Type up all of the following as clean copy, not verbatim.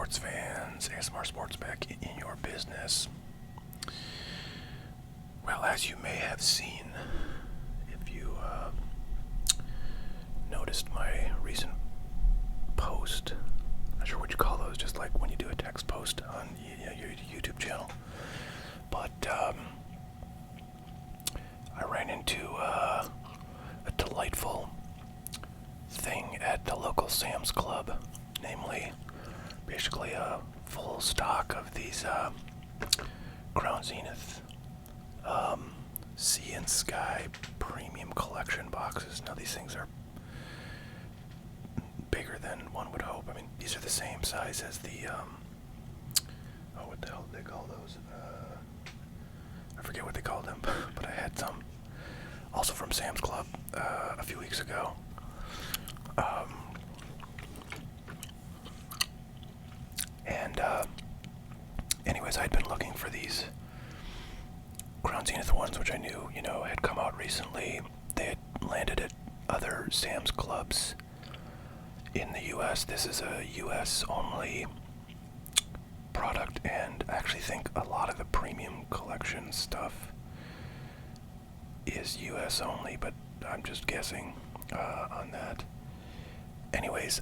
sports fans, ASMR Sports back in your business. Well, as you may have seen, if you noticed my recent post, not sure what you call those, just like when you do a text post on your YouTube channel, but I ran into a delightful thing at the local Sam's Club, namely basically a full stock of these Crown Zenith Sea and Sky premium collection boxes. Now these things are bigger than one would hope. I mean, these are the same size as the what the hell do they call those? I forget what they called them, but I had some also from Sam's Club a few weeks ago. Anyways, I'd been looking for these Crown Zenith ones, which I knew, had come out recently. They had landed at other Sam's Clubs in the U.S. This is a U.S. only product, and I actually think a lot of the premium collection stuff is U.S. only, but I'm just guessing on that. Anyways,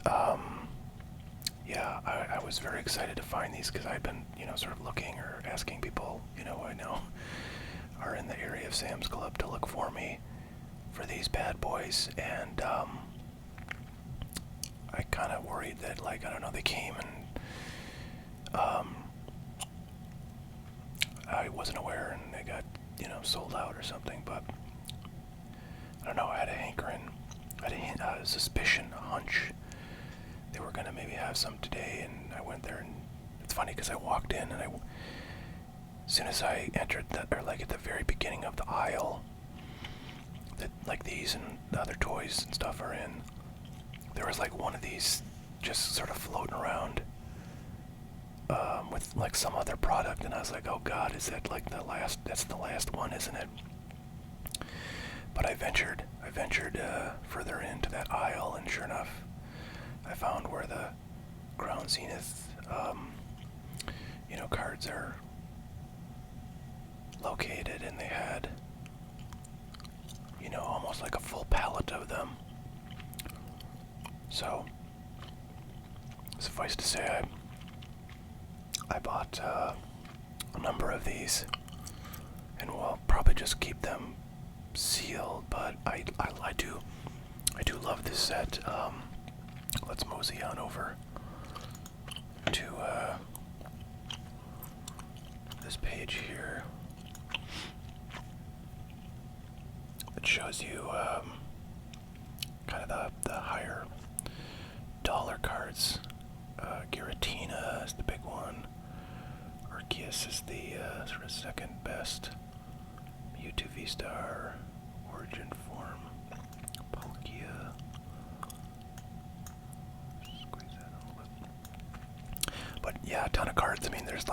yeah, I was very excited to find these because I've been, sort of looking or asking people, who I know are in the area of Sam's Club to look for me for these bad boys, and I kind of worried that, I don't know, they came and I wasn't aware and they got, sold out or something, but I don't know, I had a hankering, I had a suspicion, a hunch they were going to maybe have some today, and I went there, and it's funny because I walked in, and as soon as I entered, at the very beginning of the aisle that, these and the other toys and stuff are in, there was, one of these just sort of floating around with, some other product, and I was like, oh god, is that, that's the last one, isn't it? But I ventured further into that aisle, and sure enough, I found where the Crown Zenith, cards are located, and they had, almost like a full pallet of them. So, suffice to say, I bought a number of these, and will probably just keep them sealed. But I do love this set. Let's mosey on over to this page here that shows you kind of the higher dollar cards. Giratina is the big one. Arceus is the sort of second best. Mewtwo V-Star, Origin Form, Palkia. Squeeze that a little bit. But yeah, a ton of cards. I mean, there's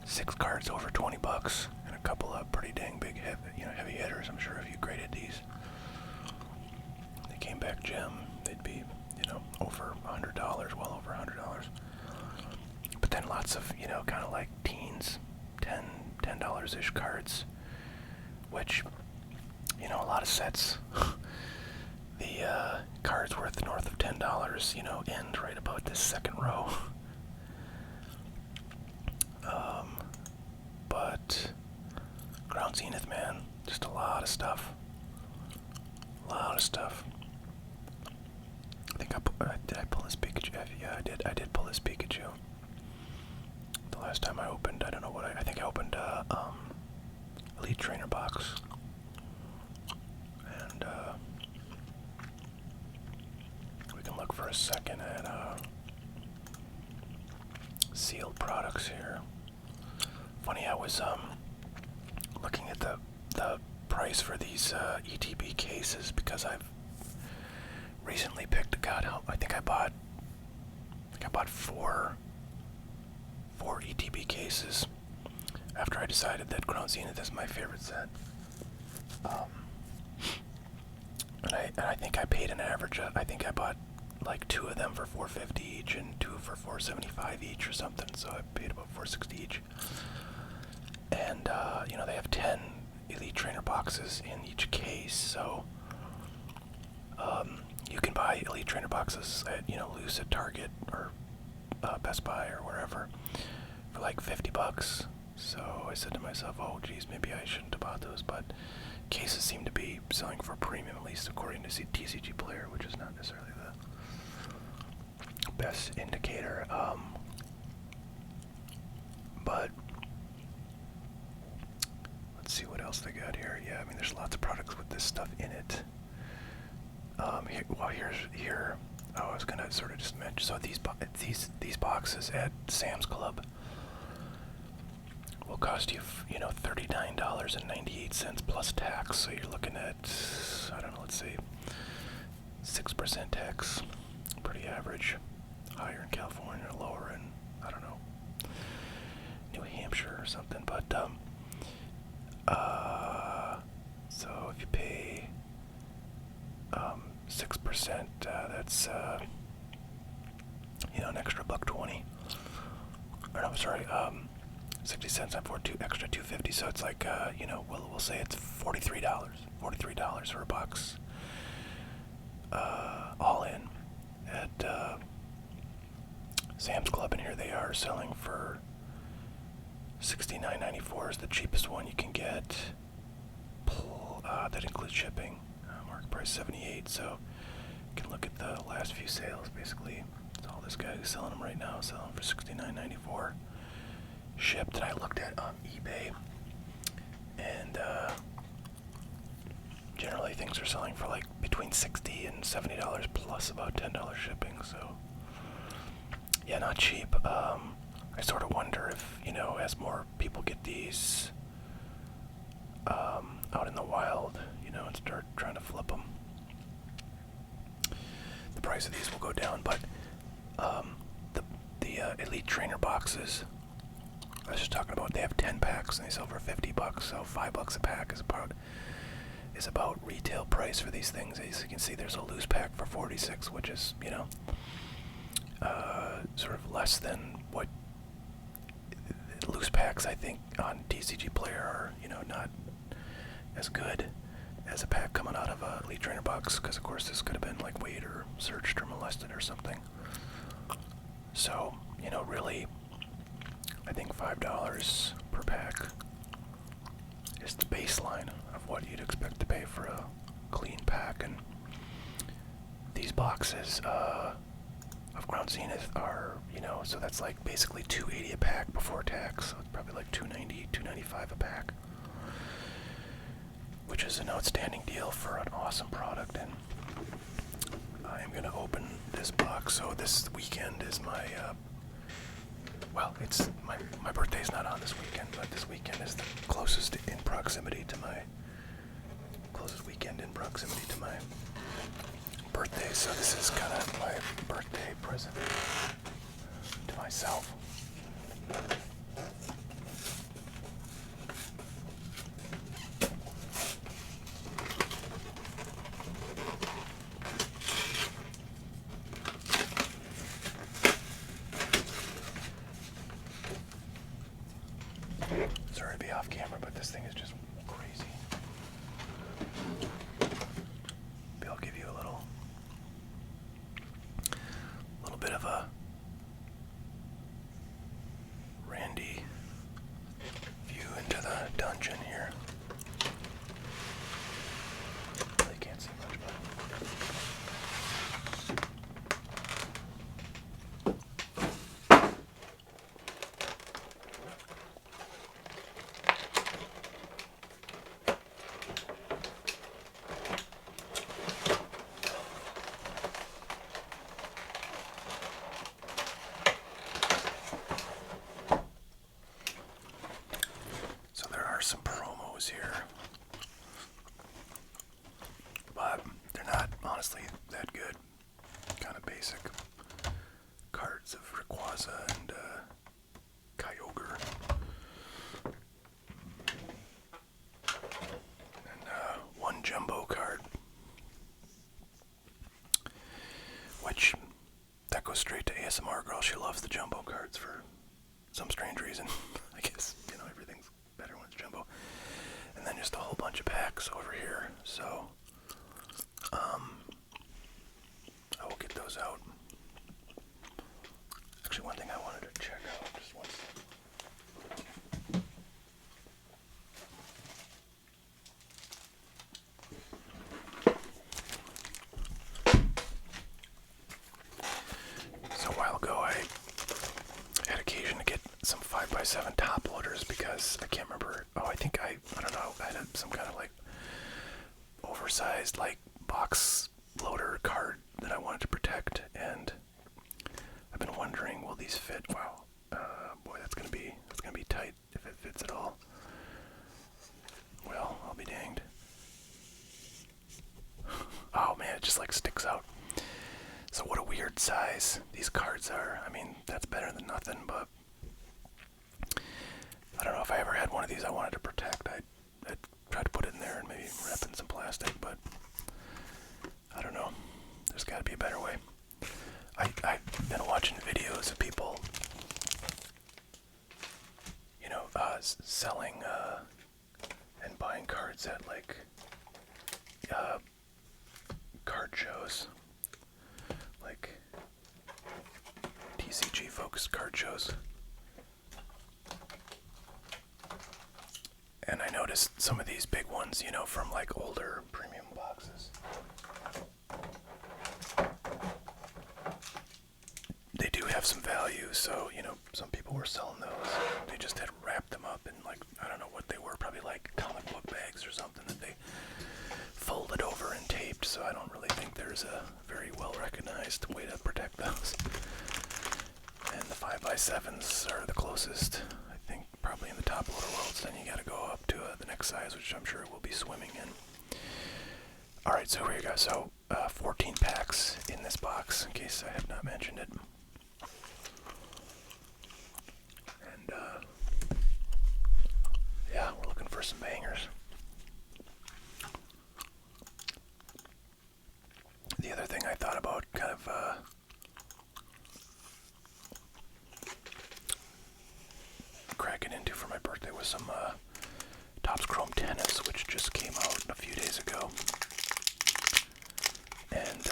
6 cards over $20, and a couple of pretty dang big heavy hitters. I'm sure if you graded these, they came back gem, they'd be over $100, well over $100. But then lots of kind of like teens, $10 ish cards, which a lot of sets. The cards worth north of $10, end right about this second row. But Crown Zenith, man, just a lot of stuff. I think did I pull this Pikachu? Yeah, I did. I did pull this Pikachu. The last time I opened, I don't know what I think I opened Elite Trainer box, and we can look for a second at sealed products here. Funny, I was looking at the price for these ETB cases because I've recently picked. I think I bought 4 ETB cases after I decided that Crown Zenith is my favorite set. And I think I paid an average. I think I bought like 2 of them for $4.50 each and 2 for $4.75 each or something. So I paid about $4.60 each. And you know, they have 10 Elite Trainer boxes in each case. So you can buy Elite Trainer boxes at, you know, loose at Target or Best Buy or wherever for like $50. So I said to myself, oh geez, maybe I shouldn't have bought those, but cases seem to be selling for a premium, at least according to TCG Player, which is not necessarily the best indicator. But let's see what else they got here. Yeah, I mean, there's lots of products with this stuff in it. Here. Oh, I was gonna sort of just mention. So these boxes at Sam's Club will cost you, you know, $39.98 plus tax. So you're looking at, I don't know, let's say 6% tax. Pretty average. Higher in California, lower in, I don't know, New Hampshire or something. But so if you pay 6%, that's you know, an extra $1.20. Or no, sorry, 60 cents on extra $2.50. So it's like you know, we'll say it's $43 for a box, all in at Sam's Club. And here they are selling for $69.94 is the cheapest one you can get. That includes shipping. Market price $78. So you can look at the last few sales. Basically, it's all this guy who's selling them right now, selling for $69.94 shipped. And I looked at eBay, and generally things are selling for like between $60 and $70 plus about $10 shipping. So yeah, not cheap. I sort of wonder if, you know, as more people get these out in the wild, you know, and start trying to flip them, the price of these will go down. But the Elite Trainer boxes I was just talking about, they have 10 packs and they sell for $50. So $5 a pack is about retail price for these things. As you can see, there's a loose pack for $46, which is, you know, sort of less than what loose packs, I think, on TCG Player are, you know, not as good as a pack coming out of a Elite Trainer box, because of course this could have been like weighed or searched or molested or something. So, you know, really, I think $5 per pack is the baseline of what you'd expect to pay for a clean pack. And these boxes of Ground Zenith are, you know, so that's like basically $2.80 a pack before tax. So it's probably like $2.90, $2.95 a pack, which is an outstanding deal for an awesome product. And I am going to open this box. So this weekend is my, well, it's my birthday's not on this weekend, but this weekend is the closest in proximity to my, birthday. So this is kind of my birthday present to myself. Sorry to be off camera, but this thing is just crazy. Maybe I'll give you a little bit of a Randy view into the dungeon here. Really can't see much, but some promos here, but they're not honestly that good. Kind of basic cards of Rayquaza and Kyogre, and one jumbo card, which ASMR girl, she loves the jumbo cards for some strange reason. I guess, everything's better when it's jumbo. And then just a whole bunch of packs over here. So, I will get those out. Actually, one thing I wanted to check out, just one second. So a while ago, I had occasion to get some 5x7 top loaders because I can't remember. Oh, I think I don't know. I had some kind of like oversized like box loader card that I wanted to protect, and I've been wondering, will these fit? Wow, boy, that's gonna be tight if it fits at all. Well, I'll be danged. Oh man, it just like sticks out. So what a weird size these cards are. I mean, that's better than nothing, but I don't know if I ever had one of these I wanted to protect. I'd try to put it in there and maybe wrap it in some plastic, but I don't know. There's got to be a better way. I've been watching videos of people, selling and buying cards at like card shows, like TCG focused card shows. And I noticed some of these big ones, from like older premium boxes. They do have some value, so, some people were selling those. They just had wrapped them up in like, I don't know what they were, probably like comic book bags or something that they folded over and taped, so I don't really think there's a very well recognized way to protect those. And the 5x7s are the closest, I think, probably in the top loader worlds. Then you gotta go up to the next size, which I'm sure we'll be swimming in. Alright, so here you go. So, 14 packs in this box, in case I have not mentioned it. And, yeah, we're looking for some bangers. The other thing I thought about kind of, cracking into for my birthday was some, Topps Chrome Tennis, which just came out a few days ago. And,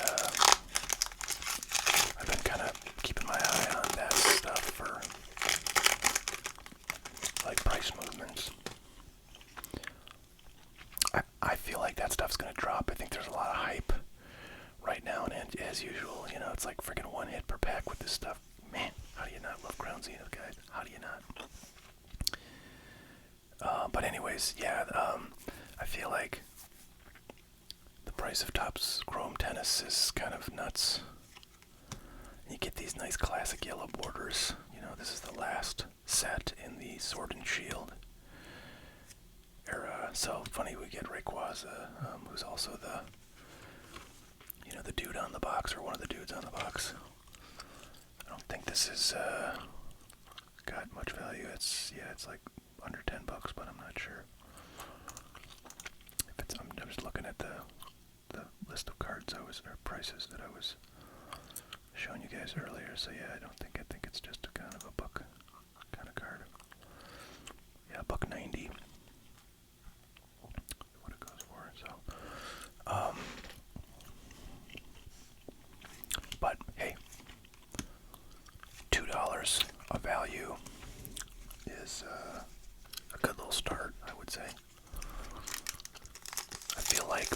I've been kind of keeping my eye on that stuff for, like, price movements. I feel like that stuff's gonna drop. I think there's a lot of hype right now, and as usual, it's like freaking one hit per pack with this stuff. Man, how do you not love Ground Zenith, guys? How do you not? But anyways, yeah, I feel like the price of Topps Chrome Tennis is kind of nuts. You get these nice classic yellow borders. This is the last set in the Sword and Shield era. So funny we get Rayquaza, who's also the dude on the box, or one of the dudes on the box. I don't think this is got much value. It's like under $10, but I'm not sure. If I'm just looking at the list of cards or prices that I was showing you guys earlier. So yeah, I think it's just a kind of a buck kind of card. Yeah, $1.90. What it goes for. So, but hey, $2 of value is a good little start, I would say. I feel like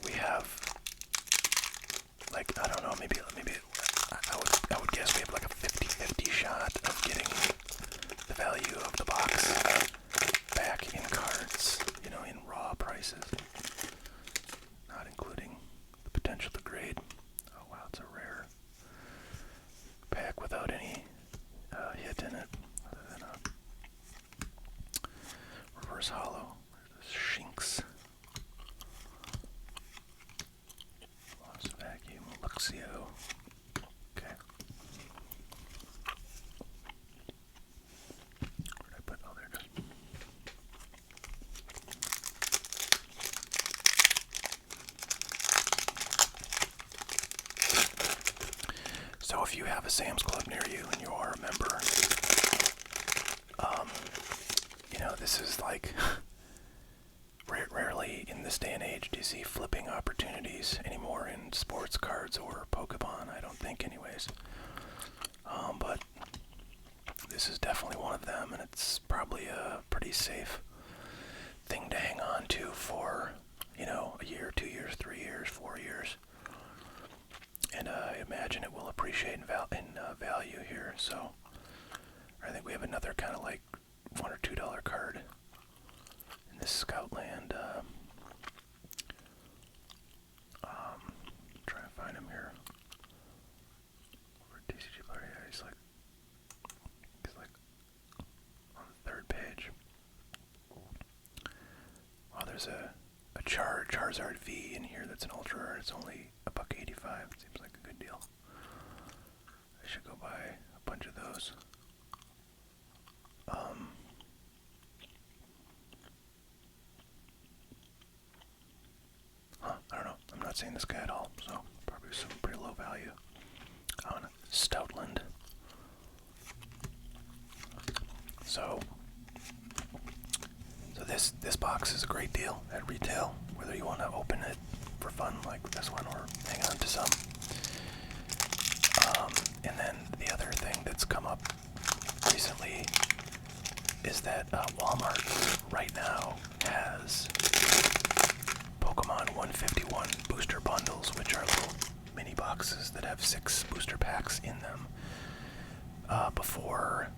we have, like, I don't know, maybe I would guess we have like a 50-50 shot of getting the value of the box back in cards, in raw prices, not including the potential to grade. Oh wow, it's a rare pack without any hit in it, other than a reverse hollow. There's Shinx. Lost Vacuum, Luxio. Okay. Where did I put? Oh, there it goes. So if you have a Sam's Club near you and you are a member, you know, this is like rarely in this day and age do you see flipping opportunities anymore in sports cards or Pokemon, I don't think anyways. But this is definitely one of them, and it's probably a pretty safe thing to hang on to for, you know, a year, 2 years, 3 years, 4 years. And I imagine it will appreciate in value here. So I think we have another kind of like $1 or $2 card in this Scoutland. Try to find him here. Over TCG player, yeah, he's like on the 3rd page. Well, there's a Charizard V in here that's an ultra rare. It's only $1.85. Seems like a good deal. I should go buy a bunch of those. I don't know. I'm not seeing this guy at all, so probably some pretty low value on Stoutland. So this box is a great deal at retail, whether you want to open it for fun like this one or hang on to some. And then the other thing that's come up recently is that Walmart right now has Pokemon 151 booster bundles, which are little mini boxes that have 6 booster packs in them. Before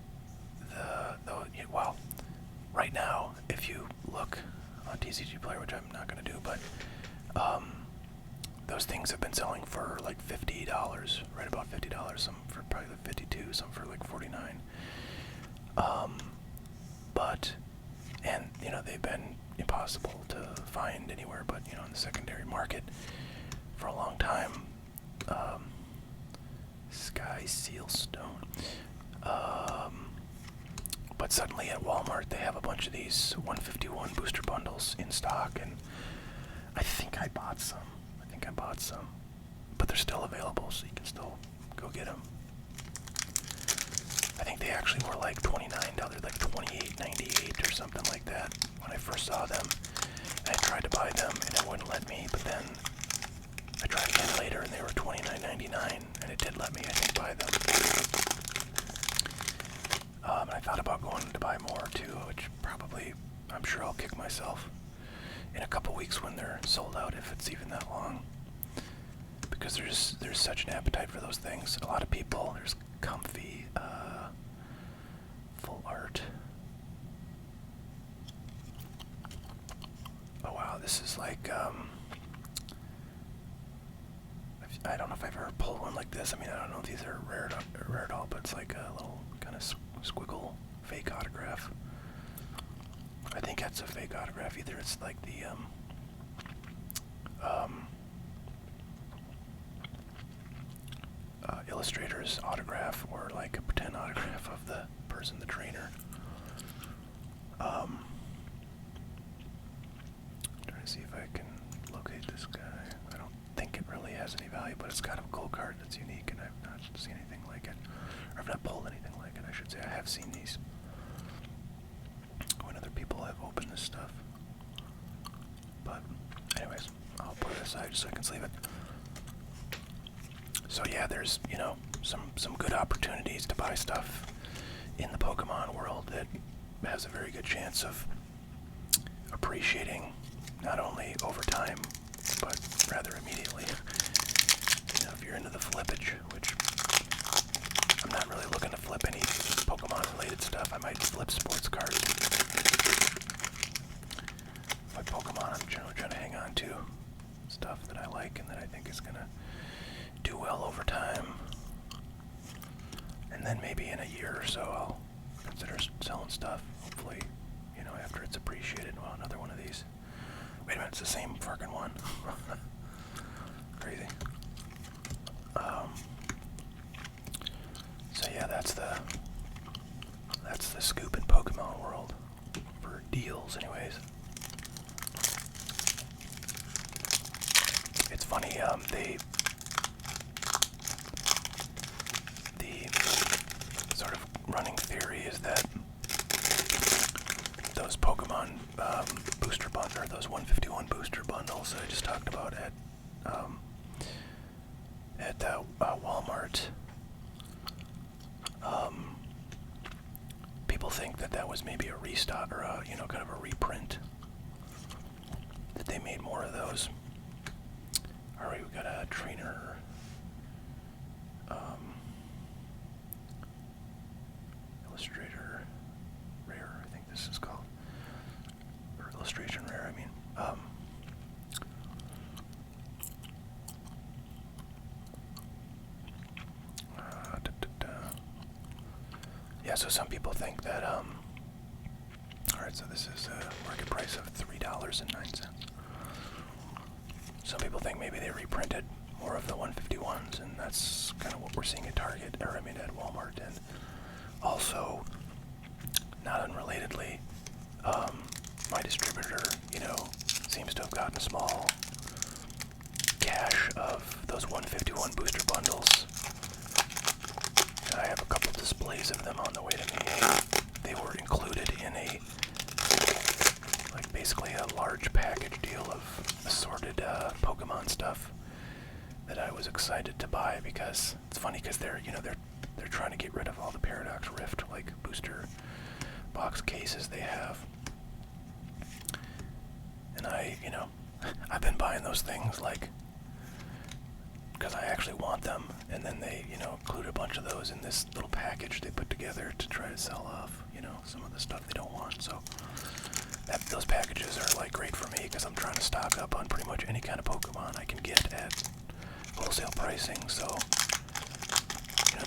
well, right now, if you look on TCG Player, which I'm not going to do, but those things have been selling for like $50, right about $50. Some for probably like 52, some for like 49. And you know, they've been impossible to find anywhere but, you know, in the secondary market for a long time. Sky Seal Stone. But suddenly at Walmart they have a bunch of these 151 booster bundles in stock, and I think I bought some. But they're still available, so you can still go get them. I think they actually were like $29, like $28.98 or something like that when I first saw them. And I tried to buy them and it wouldn't let me, but then I tried again later and they were $29.99 and it did let me, I think, buy them. And I thought about going to buy more too, which probably, I'm sure I'll kick myself in a couple weeks when they're sold out, if it's even that long. Because there's such an appetite for those things. A lot of people, there's Comfy, Full Art. Oh wow, this is like, I don't know if I've ever pulled one like this. I mean, I don't know if these are rare at all, but it's like a little kind of squiggle fake autograph. I think that's a fake autograph. Either it's like the illustrator's autograph or like a pretend autograph of the person, the trainer. Trying to see if I can locate this guy. I don't think it really has any value, but it's got a gold card that's unique, and I've not seen anything like it. Or I've not pulled anything like it, I should say. I have seen these when other people have opened this stuff. But anyways, I'll put it aside just so I can sleeve it. So yeah, there's, you know, some good opportunities to buy stuff in the Pokemon world that has a very good chance of appreciating not only over time, but rather immediately. You know, if you're into the flippage, which I'm not really looking to flip any Pokemon-related stuff. I might flip sports cards. But Pokemon, I'm generally trying to hang on to stuff that I like and that I think is gonna do well over time. And then maybe in a year or so I'll consider selling stuff, hopefully, you know, after it's appreciated. Well, another one of these. Wait a minute, it's the same fucking one. Crazy. So yeah, that's the scoop in Pokemon world for deals, anyways. It's funny, theory is that those Pokemon booster bundles, or those 151 booster bundles that I just talked about at Walmart, people think that that was maybe a restock or a, kind of a reprint. That they made more of those. All right, we got a trainer. Illustrator Rare, I think this is called. Or Illustration Rare, I mean. Yeah, so some people think that, alright, so this is a market price of $3.09. Some people think maybe they reprinted more of the 151s, and that's kind of what we're seeing at Target, or I mean at Walmart. And also, not unrelatedly, my distributor, seems to have gotten a small cache of those 151 booster bundles. And I have a couple displays of them on the way to me. They were included in basically a large package deal of assorted Pokemon stuff that I was excited to buy, because it's funny because they're trying to get rid of all the Paradox Rift booster box cases they have. And I've been buying those things because I actually want them, and then they include a bunch of those in this little package they put together to try to sell off some of the stuff they don't want. So those packages are great for me because I'm trying to stock up on pretty much any kind of Pokemon I can get at wholesale pricing. So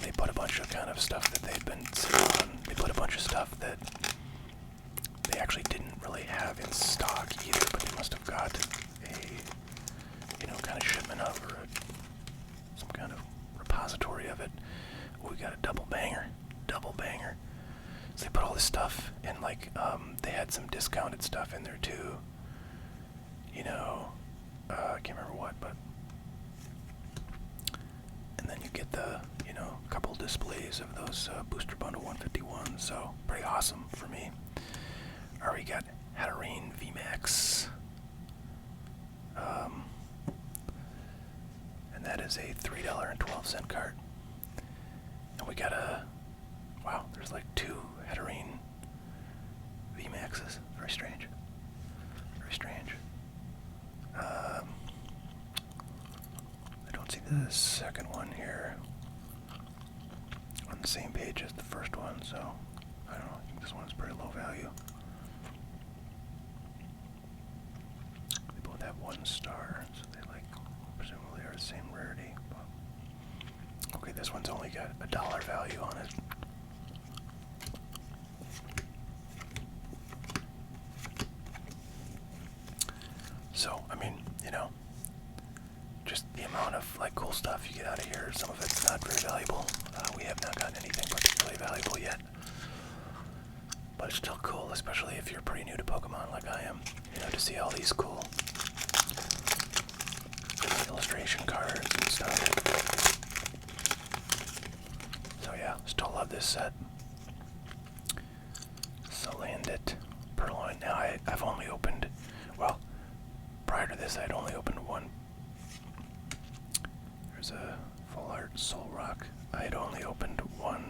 they put a bunch of kind of stuff that they've been sitting on. They put a bunch of stuff that they actually didn't really have in stock either, but they must have got a kind of shipment of, or some kind of repository of it. We got a double banger. So they put all this stuff in, they had some discounted stuff in there too. I can't remember what, but. And then you get the, couple displays of those booster bundle 151s, so pretty awesome for me. Already got Hatterene VMAX. And that is a $3.12 card. And we got wow, there's two Hatterene VMAXs. Very strange. I don't see the second one here on the same page as the first one, so I don't know. I think this one is pretty low value. They both have 1 star, so they presumably are the same rarity. But okay, this one's only got $1 value on it. So, I mean, just the amount of cool stuff you get out of here, some of it's not very valuable. We have not gotten anything particularly valuable yet. But it's still cool, especially if you're pretty new to Pokemon like I am, to see all these cool illustration cards and stuff. So yeah, still love this set. Salandit, Purloin. Now I've only opened, prior to this I'd only opened one. There's a full art Soul Rock. I had only opened one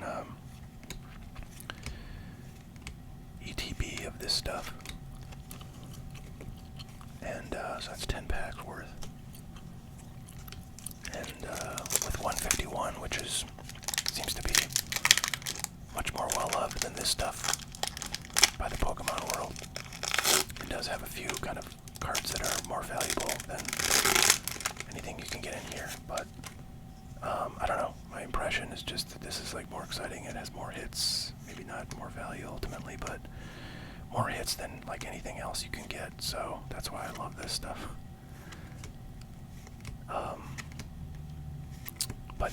ETB of this stuff. And so that's 10 packs worth. And with 151, which seems to be much more well loved than this stuff by the Pokemon world. It does have a few kind of cards that are more valuable than anything you can get in here, but I don't know. My impression is just that this is more exciting. It has more hits, maybe not more value ultimately, but more hits than anything else you can get. So that's why I love this stuff. But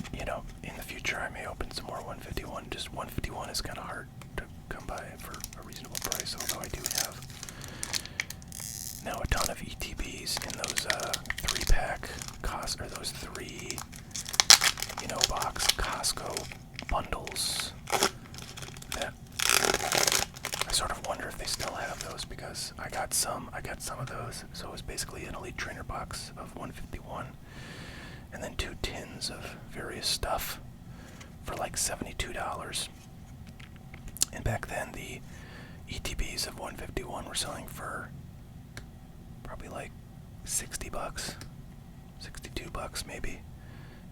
in the future I may open some more 151. Just 151 is kind of hard to come by for a reasonable price, although I do have now a ton of ETBs in those 3-pack cost, or those 3 box Costco bundles that some of those. So it was basically an Elite Trainer box of 151, and then 2 tins of various stuff for like $72. And back then, the ETBs of 151 were selling for probably like $60, $62 maybe.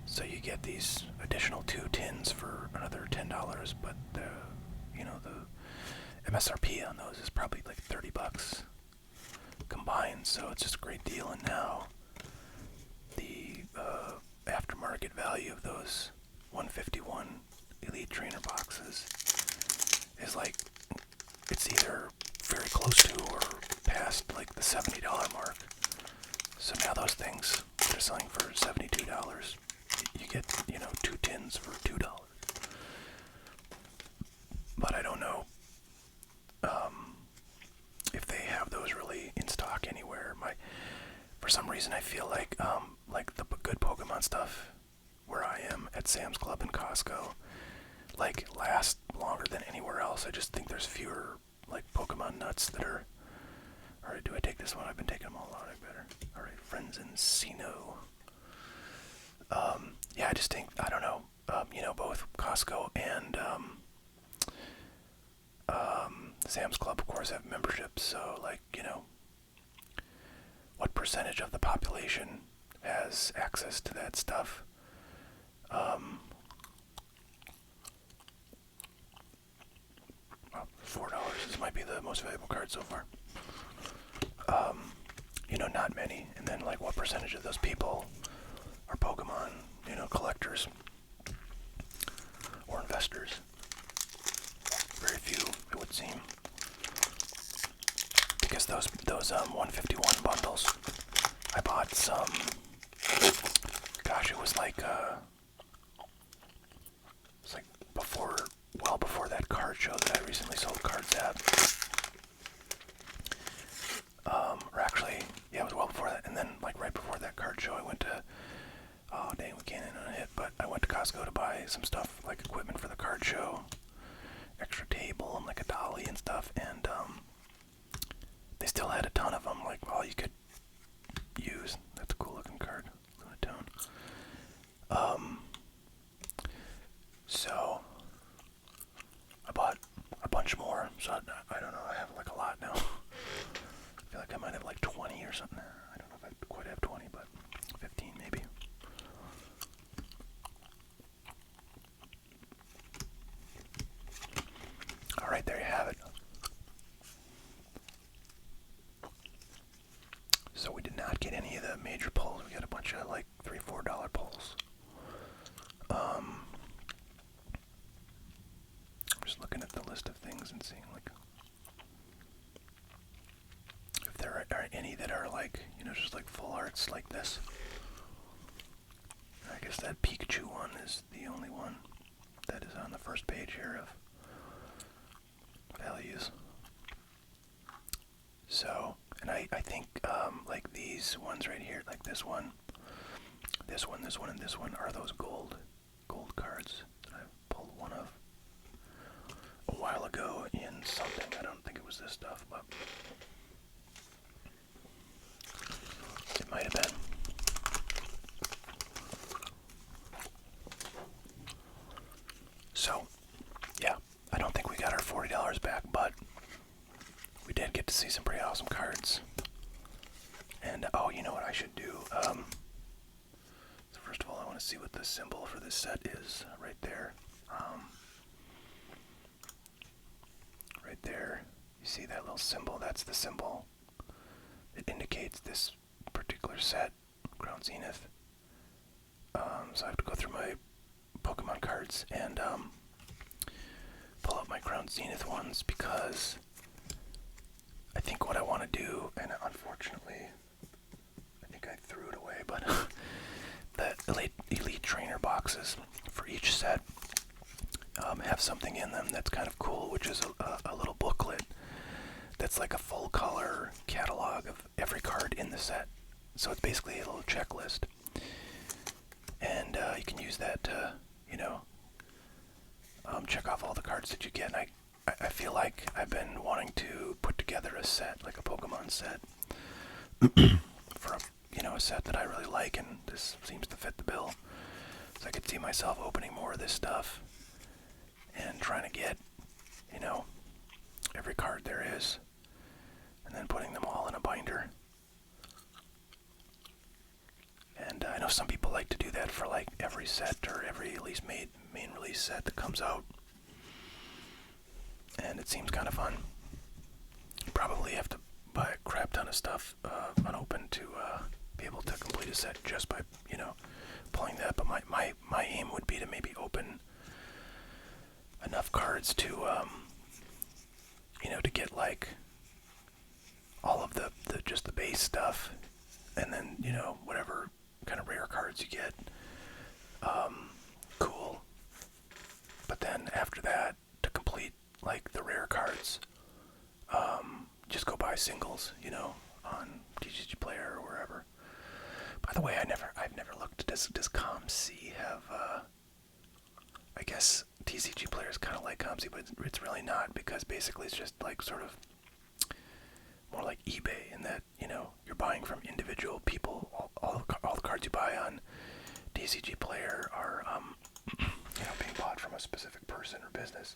So you get these additional 2 tins for another $10, but the MSRP on those is probably like $30 combined. So it's just a great deal. And now the aftermarket value of those 151 Elite Trainer boxes is like, it's either very close to or past like the $70 mark. So now those things, they're selling for $72. You get, 2 tins for $2. But I don't know if they have those really in stock anywhere. For some reason, I feel like the good Pokemon stuff where I am at Sam's Club and Costco, like, lasts longer than anywhere else. I just think there's fewer like Pokemon nuts that are. All right, do I take this one? I've been taking them all out. I better. All right, Friends in Sino. Yeah, I just think, I don't know. Both Costco and Sam's Club, of course, have memberships. So, like, what percentage of the population has access to that stuff? Well, $4. This might be the most valuable card so far. Not many. And then, like, what percentage of those people are Pokemon, collectors or investors? Very few, it would seem. Because those 151 bundles, I bought some. Gosh, it was like well before that card show that I recently sold cards at. Or actually, yeah, it was well before that. And then, like, right before that card show, I went to. Oh dang, we can't end on a hit. But I went to Costco to buy some stuff, like equipment for the card show, extra table and like a dolly and stuff. And they still had a ton of them, like all you could use. That's a cool looking card, Lunatone. So I bought a bunch more. So I don't know. I have like a lot now. I feel like I might have like 20 or something. I don't know if I quite have 20, but 15 maybe. All right, there you have it. So we did not get any of the major pulls. We got a bunch of like $3, $4 pulls. I'm just looking at the list of things and seeing like if there are any that are like, just like full arts like this. I guess that Pikachu one is the only one that is on the first page here of values. So, and I think like these ones right here, like this one, and this one are those gold cards that I pulled one of a while ago in something. I don't think it was this stuff, but it might have been. So, yeah, I don't think we got our $40 back, but we did get to see some pretty awesome cards. And, oh, you know what I should do? So first of all, I want to see what the symbol for this set is right there. Right there. You see that little symbol? That's the symbol that indicates this particular set, Crown Zenith. So I have to go through my Pokemon cards and pull up my Crown Zenith ones, because I think what I want to do, and unfortunately I think I threw it away, but the Elite Trainer boxes for each set have something in them that's kind of cool, which is a little booklet that's like a full color catalog of every card in the set. So it's basically a little checklist, and you can use that to, check off all the cards that you get. And I feel like I've been wanting to put together a set, like a Pokemon set, for a set that I really like, and this seems to fit the bill. So I could see myself opening more of this stuff and trying to get, every card there is, and then putting them all in a binder. And I know some people like to do that for like every set or every at least main release set that comes out. And it seems kind of fun. You probably have to buy a crap ton of stuff unopened to be able to complete a set just by, pulling that. But my aim would be to maybe open enough cards to, to get like all of the just the base stuff, and then, whatever kind of rare cards you get, cool. But then after that, to complete like the rare cards, just go buy singles, on TCG Player or wherever. By the way, I've never looked. Does ComC have? I guess TCG Player is kind of like ComC, but it's really not, because basically it's just like sort of more like eBay in that, you're buying from individual people. All the cards you buy on TCG Player are being bought from a specific person or business.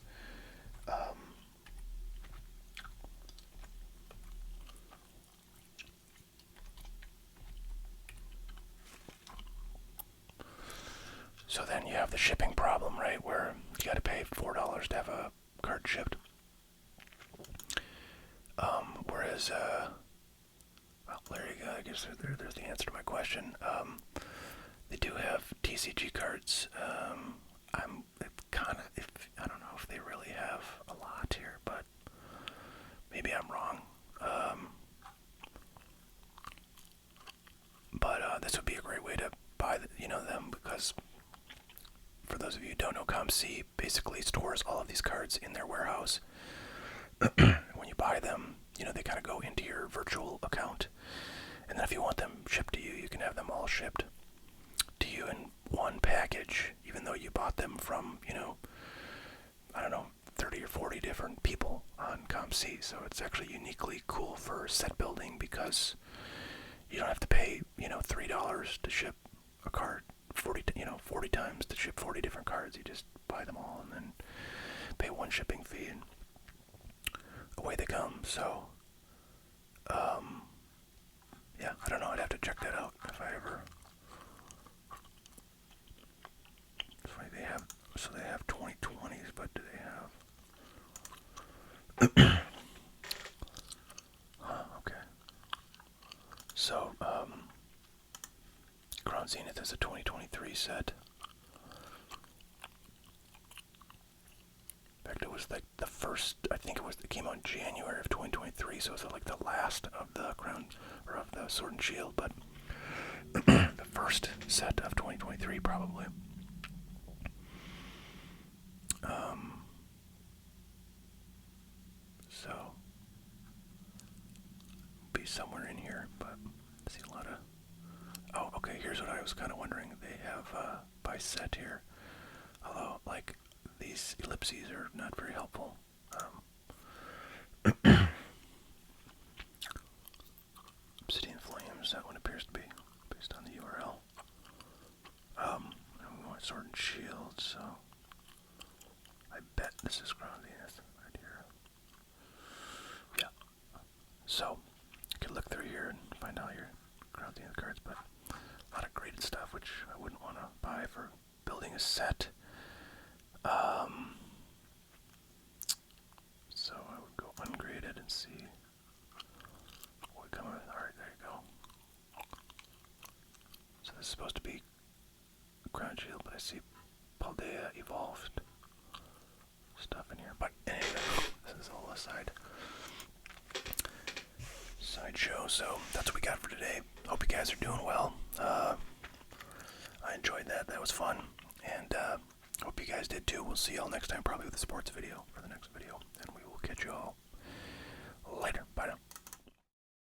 So then you have the shipping problem, right, where you got to pay $4 to have a card shipped. Whereas, well, there you go. I guess there's the answer to my question. They do have TCG cards. I don't know if they really have a lot here, but maybe I'm wrong. But this would be a great way to buy them, because for those of you who don't know, ComC basically stores all of these cards in their warehouse. When you buy them, they kind of go into your virtual account, and then if you want them shipped to you, you can have them all shipped to you in one package, even though you bought them from, I don't know, 30 or 40 different people on ComC. So it's actually uniquely cool for set building, because you don't have to pay, $3 to ship a card 40 times to ship 40 different cards. You just buy them all and then pay one shipping fee, and away they come. So, yeah, I don't know. I'd have to check that out if I ever. They have 2020s, but do they have? Okay. So, Crown Zenith is a 2023 set. In fact, it was like the first. It came out in January of 2023, so it was like the last of the Crown, or of the Sword and Shield, but the first set of 2023 probably. So be somewhere in here, but I see a lot of. Oh, okay. Here's what I was kind of wondering. They have by set here, although like these ellipses are not very helpful. Obsidian Flames. That one appears to be based on the URL. And we want Sword and Shield, so I bet this is Crown Zenith right here. Yeah. So you can look through here and find all your Crown Zenith cards, but a lot of graded stuff, which I wouldn't want to buy for building a set. So I would go ungraded and see what we come with. Alright, there you go. So this is supposed to be Crown Shield, but I see Paldea evolved stuff in here. But anyway, this is all a sideshow. So that's what we got for today. Hope you guys are doing well. I enjoyed that. That was fun. And hope you guys did too. We'll see y'all next time, probably with a sports video for the next video. And we will catch you all later. Bye now.